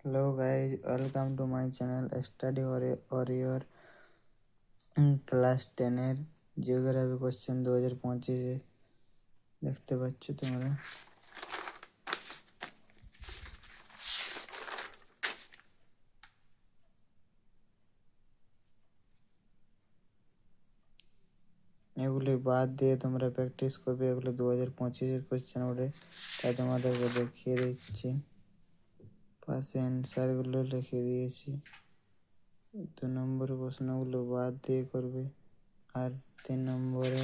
Hello guys, welcome to my channel Study Warrior class 10 geography question 2025 দেখতে পাচ্ছ তোমরা। এগুলি বাদ দিয়ে তোমরা প্র্যাকটিস করবে, এগুলো 2025 কোশ্চেন ওঠে, তাই তোমাদেরকে দেখিয়ে দিচ্ছি। পাশে অ্যান্সারগুলো লিখে দিয়েছি। 2 নম্বর প্রশ্নগুলো বাদ দিয়ে করবে, আর 3 নম্বরে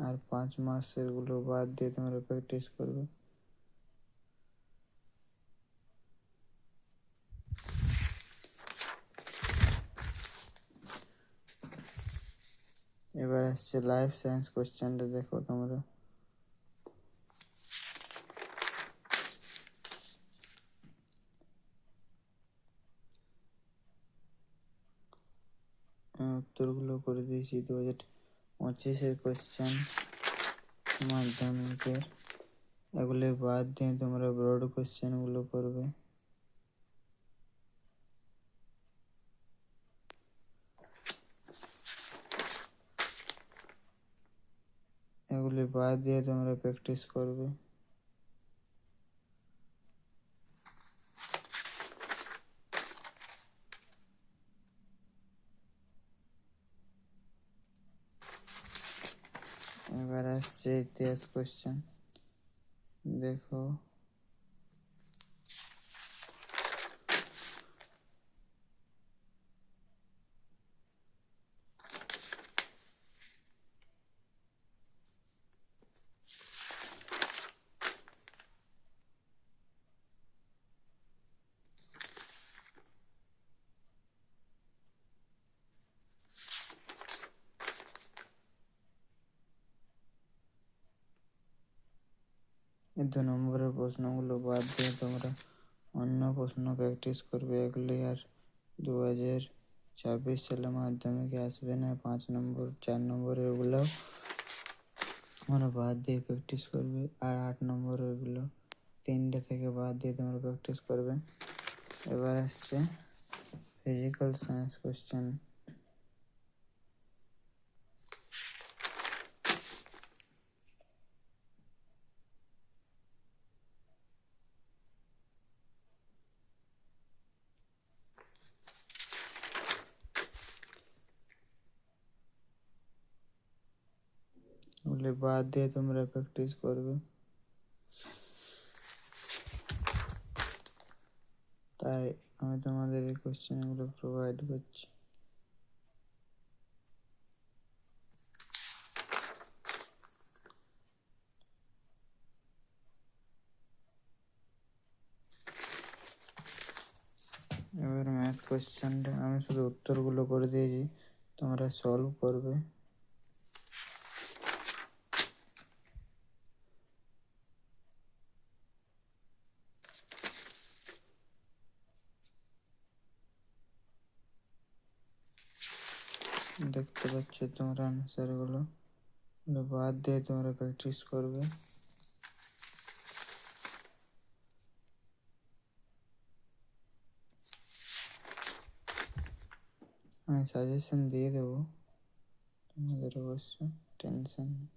আর 5 মার্কসের গুলো বাদ দিয়ে তোমরা প্র্যাকটিস করবে। এবার আসছে লাইফ সায়েন্স কোশ্চেনটা, দেখো তোমরা। উত্তরগুলো করে দিয়েছি 2025 কোশ্চেন মাধ্যমিকের। এগুলি বাদ দিয়ে তোমরা ব্রড কোশ্চেনগুলো করবে। এগুলি বাদ দিয়ে তোমরা প্র্যাকটিস করবে। এবার আসছে ইতিহাস কোশ্চেন, দেখো। এই 2 নম্বরের প্রশ্নগুলো বাদ দিয়ে তোমরা অন্য প্রশ্ন প্র্যাকটিস করবে। এগুলি আর 2026 সালে মাধ্যমিকে আসবে না। 5 নম্বর 4 নম্বরের ওগুলো তোমরা বাদ দিয়ে প্র্যাকটিস করবে, আর 8 নম্বরের ওগুলো 3টে থেকে বাদ দিয়ে তোমরা প্র্যাকটিস করবে। এবার আসছে ফিজিক্যাল সায়েন্স কোশ্চেন। ওগুলি বাদ দিয়ে তোমরা প্র্যাকটিস করবে, তাই আমি তোমাদের এই কোশ্চেনগুলো প্রোভাইড করছি। এবার ম্যাথ কোশ্চেনটা আমি শুধু উত্তরগুলো করে দিয়েছি, তোমরা সলভ করবে। দেখতে পাচ্ছ তোমরা আনসারগুলো, বাদ দিয়ে তোমরা প্র্যাকটিস করবে। আমি সাজেশন দিয়ে দেবো তোমাদের, অবশ্য টেনশন নেই।